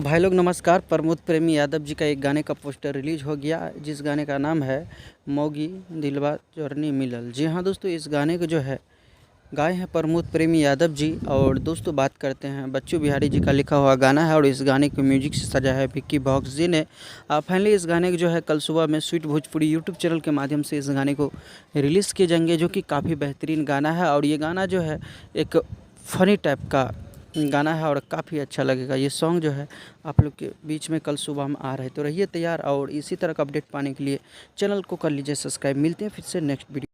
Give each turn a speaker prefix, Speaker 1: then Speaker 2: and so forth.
Speaker 1: भाई लोग नमस्कार। प्रमोद प्रेमी यादव जी का एक गाने का पोस्टर रिलीज़ हो गया, जिस गाने का नाम है मोगी दिलवा चोरनी मिलल। जी हाँ दोस्तों, इस गाने को जो है गाए हैं प्रमोद प्रेमी यादव जी। और दोस्तों बात करते हैं, बच्चू बिहारी जी का लिखा हुआ गाना है और इस गाने को म्यूजिक से सजा है विक्की बॉक्स जी ने। फाइनली इस गाने को जो है कल सुबह में स्वीट भोजपुरी यूट्यूब चैनल के माध्यम से इस गाने को रिलीज़ किए जाएंगे, जो कि काफ़ी बेहतरीन गाना है। और ये गाना जो है एक फ़नी टाइप का गाना है और काफ़ी अच्छा लगेगा। ये सॉन्ग जो है आप लोग के बीच में कल सुबह में आ रहे, तो रहिए तैयार। और इसी तरह का अपडेट पाने के लिए चैनल को कर लीजिए सब्सक्राइब। मिलते हैं फिर से नेक्स्ट वीडियो।